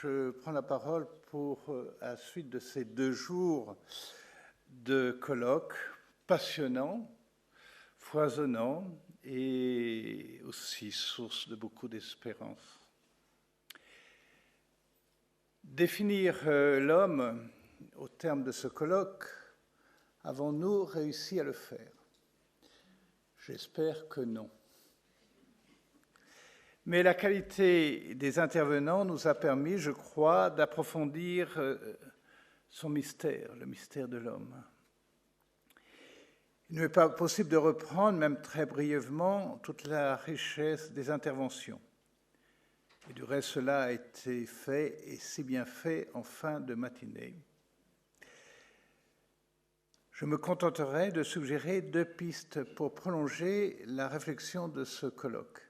je prends la parole pour, à la suite de ces 2 jours de colloques passionnants, foisonnants et aussi source de beaucoup d'espérance. Définir l'homme au terme de ce colloque, avons-nous réussi à le faire? J'espère que non. Mais la qualité des intervenants nous a permis, je crois, d'approfondir son mystère, le mystère de l'homme. Il ne m'est pas possible de reprendre, même très brièvement, toute la richesse des interventions. Et du reste, cela a été fait, et si bien fait, en fin de matinée. Je me contenterai de suggérer 2 pistes pour prolonger la réflexion de ce colloque.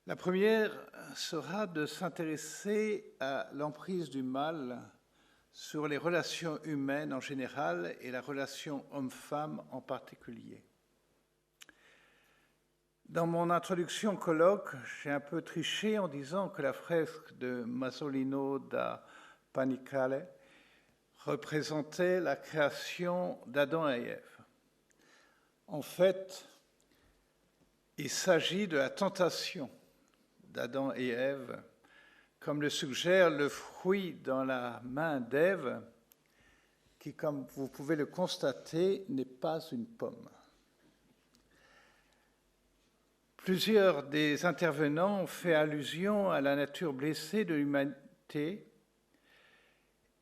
La première sera de s'intéresser à l'emprise du mal sur les relations humaines en général et la relation homme-femme en particulier. Dans mon introduction au colloque, j'ai un peu triché en disant que la fresque de Masolino da Panicale représentait la création d'Adam et Ève. En fait, il s'agit de la tentation d'Adam et Ève, comme le suggère le fruit dans la main d'Ève, qui, comme vous pouvez le constater, n'est pas une pomme. Plusieurs des intervenants ont fait allusion à la nature blessée de l'humanité,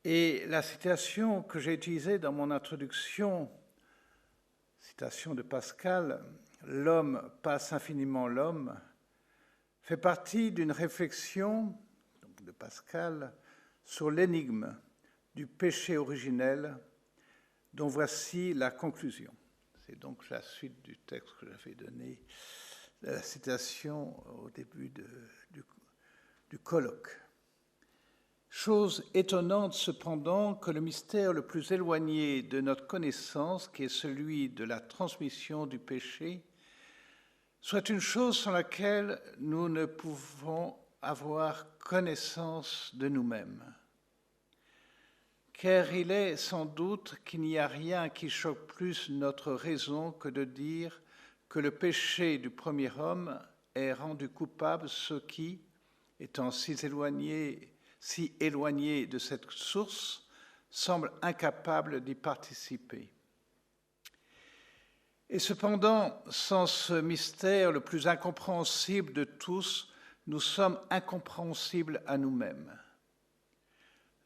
et la citation que j'ai utilisée dans mon introduction, citation de Pascal, « L'homme passe infiniment l'homme », fait partie d'une réflexion de Pascal sur l'énigme du péché originel, dont voici la conclusion. C'est donc la suite du texte que j'avais donné, la citation au début du colloque. Chose étonnante cependant que le mystère le plus éloigné de notre connaissance, qui est celui de la transmission du péché, soit une chose sans laquelle nous ne pouvons avoir connaissance de nous-mêmes. Car il est sans doute qu'il n'y a rien qui choque plus notre raison que de dire que le péché du premier homme est rendu coupable ceux qui, étant si éloignés de cette source, semblent incapables d'y participer. Et cependant, sans ce mystère le plus incompréhensible de tous, nous sommes incompréhensibles à nous-mêmes.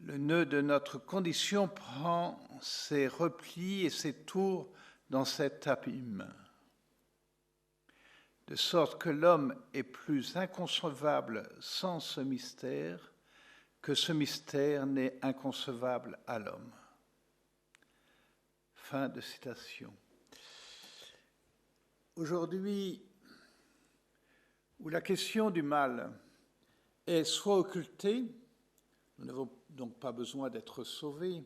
Le nœud de notre condition prend ses replis et ses tours dans cet abîme, de sorte que l'homme est plus inconcevable sans ce mystère que ce mystère n'est inconcevable à l'homme. Fin de citation. Aujourd'hui, où la question du mal est soit occultée, nous n'avons donc pas besoin d'être sauvés,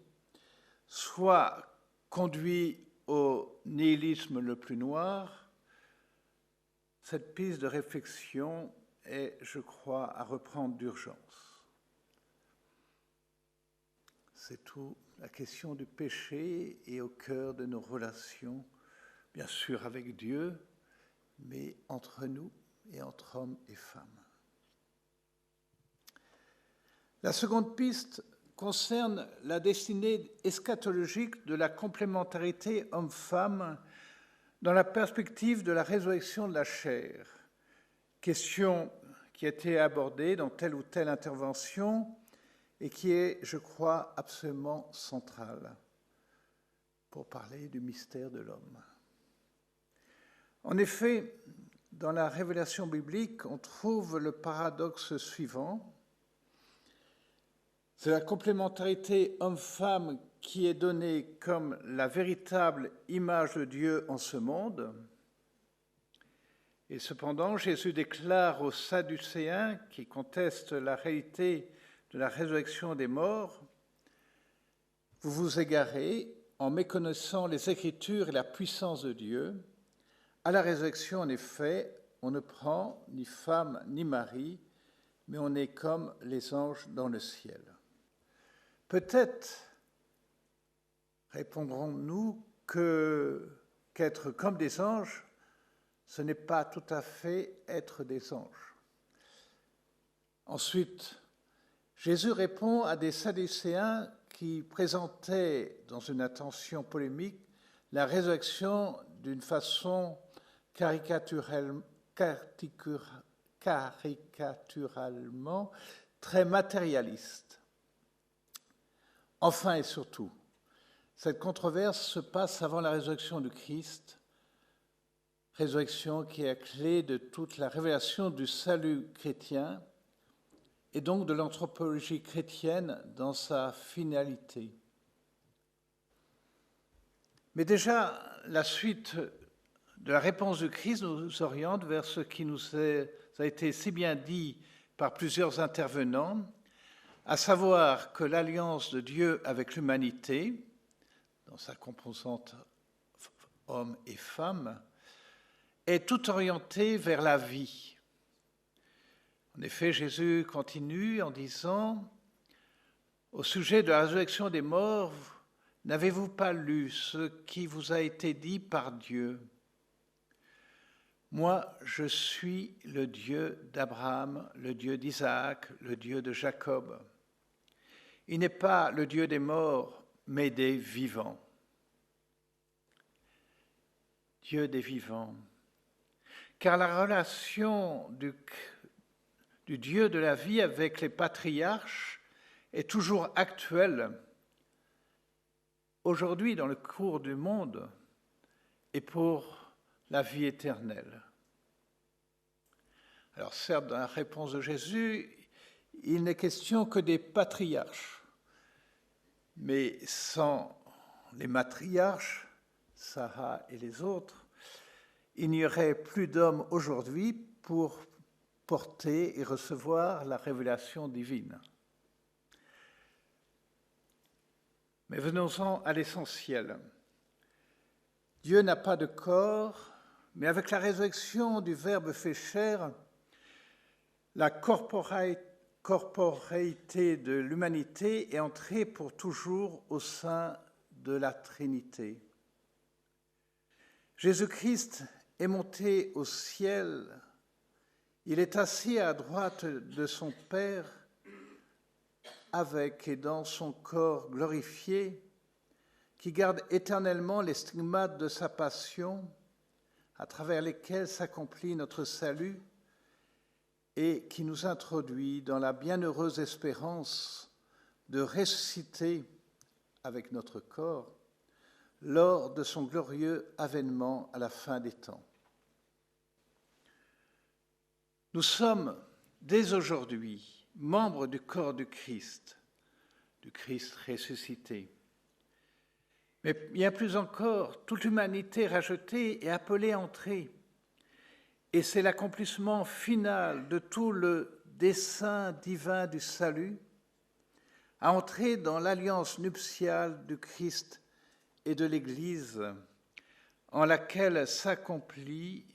soit conduit au nihilisme le plus noir, cette piste de réflexion est, je crois, à reprendre d'urgence. C'est tout. La question du péché est au cœur de nos relations, bien sûr avec Dieu, mais entre nous et entre hommes et femmes. La seconde piste concerne la destinée eschatologique de la complémentarité homme-femme dans la perspective de la résurrection de la chair, question qui a été abordée dans telle ou telle intervention et qui est, je crois, absolument centrale pour parler du mystère de l'homme. En effet, dans la révélation biblique, on trouve le paradoxe suivant. C'est la complémentarité homme-femme qui est donnée comme la véritable image de Dieu en ce monde. Et cependant, Jésus déclare aux Sadducéens qui contestent la réalité de la résurrection des morts, « Vous vous égarez en méconnaissant les Écritures et la puissance de Dieu. À la résurrection, en effet, on ne prend ni femme ni mari, mais on est comme les anges dans le ciel. Peut-être répondrons-nous qu'être comme des anges, ce n'est pas tout à fait être des anges. Ensuite, Jésus répond à des Sadducéens qui présentaient, dans une intention polémique, la résurrection d'une façon caricaturalement très matérialiste. Enfin et surtout, cette controverse se passe avant la résurrection du Christ, résurrection qui est la clé de toute la révélation du salut chrétien et donc de l'anthropologie chrétienne dans sa finalité. Mais déjà, la suite de la réponse du Christ nous oriente vers ce qui nous a été si bien dit par plusieurs intervenants, à savoir que l'alliance de Dieu avec l'humanité, dans sa composante homme et femme, est tout orientée vers la vie. En effet, Jésus continue en disant, au sujet de la résurrection des morts, n'avez-vous pas lu ce qui vous a été dit par Dieu ? Moi, je suis le Dieu d'Abraham, le Dieu d'Isaac, le Dieu de Jacob. Il n'est pas le Dieu des morts, mais des vivants. Dieu des vivants. Car la relation du Dieu de la vie avec les patriarches est toujours actuelle, aujourd'hui dans le cours du monde et pour la vie éternelle. Alors certes, dans la réponse de Jésus, il n'est question que des patriarches, mais sans les matriarches, Sarah et les autres, il n'y aurait plus d'hommes aujourd'hui pour porter et recevoir la révélation divine. Mais venons-en à l'essentiel. Dieu n'a pas de corps, mais avec la résurrection du Verbe fait chair, la corporéité de l'humanité est entrée pour toujours au sein de la Trinité. Jésus-Christ est monté au ciel, il est assis à droite de son Père avec et dans son corps glorifié, qui garde éternellement les stigmates de sa passion, à travers lesquels s'accomplit notre salut et qui nous introduit dans la bienheureuse espérance de ressusciter avec notre corps lors de son glorieux avènement à la fin des temps. Nous sommes dès aujourd'hui membres du corps du Christ ressuscité. Mais bien plus encore, toute l'humanité rajetée est appelée à entrer. Et c'est l'accomplissement final de tout le dessein divin du salut, à entrer dans l'alliance nuptiale du Christ et de l'Église, en laquelle s'accomplit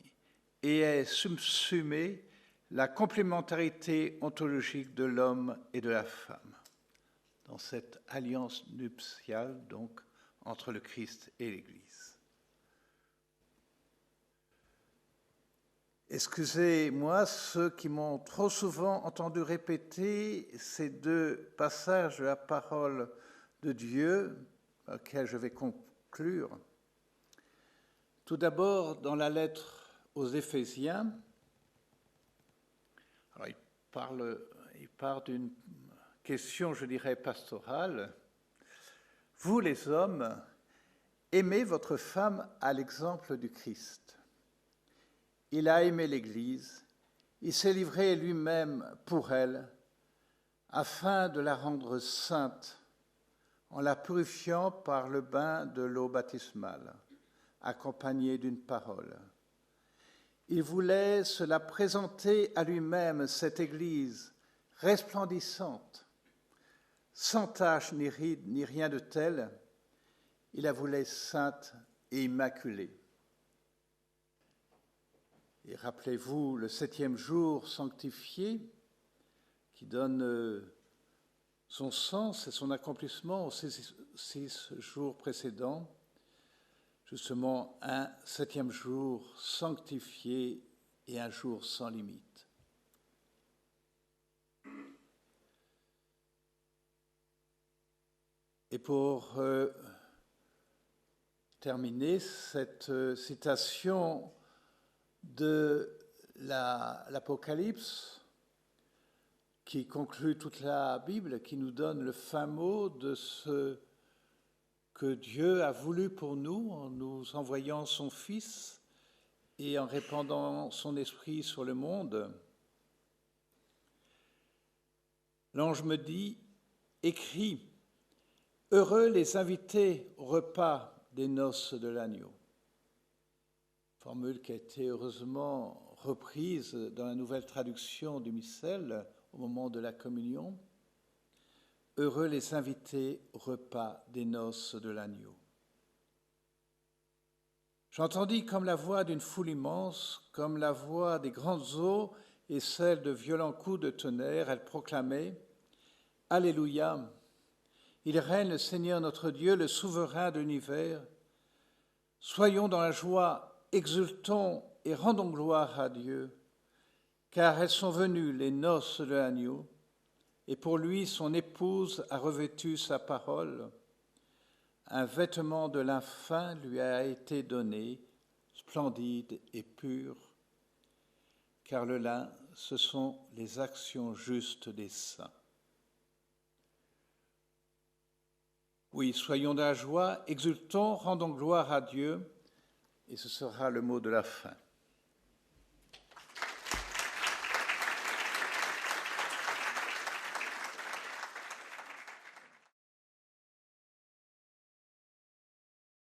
et est subsumée la complémentarité ontologique de l'homme et de la femme, dans cette alliance nuptiale, donc, entre le Christ et l'Église. Excusez-moi ceux qui m'ont trop souvent entendu répéter ces deux passages de la parole de Dieu, auxquels je vais conclure. Tout d'abord, dans la lettre aux Éphésiens, alors il part d'une question, je dirais, pastorale. Vous, les hommes, aimez votre femme à l'exemple du Christ. Il a aimé l'Église, il s'est livré lui-même pour elle, afin de la rendre sainte, en la purifiant par le bain de l'eau baptismale, accompagnée d'une parole. Il voulait se la présenter à lui-même, cette Église, resplendissante, sans tache ni ride, ni rien de tel. Il la voulait sainte et immaculée. Et rappelez-vous, le 7e jour sanctifié, qui donne son sens et son accomplissement aux 6 jours précédents, justement un 7e jour sanctifié et un jour sans limite. Et pour terminer cette citation de l'Apocalypse, qui conclut toute la Bible, qui nous donne le fin mot de ce que Dieu a voulu pour nous en nous envoyant son Fils et en répandant son esprit sur le monde. L'ange me dit, écris, heureux les invités au repas des noces de l'agneau. Formule qui a été heureusement reprise dans la nouvelle traduction du missel au moment de la communion. Heureux les invités au repas des noces de l'agneau. J'entendis comme la voix d'une foule immense, comme la voix des grandes eaux et celle de violents coups de tonnerre. Elle proclamait « Alléluia ! Il règne le Seigneur notre Dieu, le souverain de l'univers. Soyons dans la joie, exultons et rendons gloire à Dieu, car elles sont venues les noces de l'agneau, et pour lui son épouse a revêtu sa parole. Un vêtement de lin fin lui a été donné, splendide et pur, car le lin, ce sont les actions justes des saints. » Oui, soyons dans la joie, exultons, rendons gloire à Dieu, et ce sera le mot de la fin.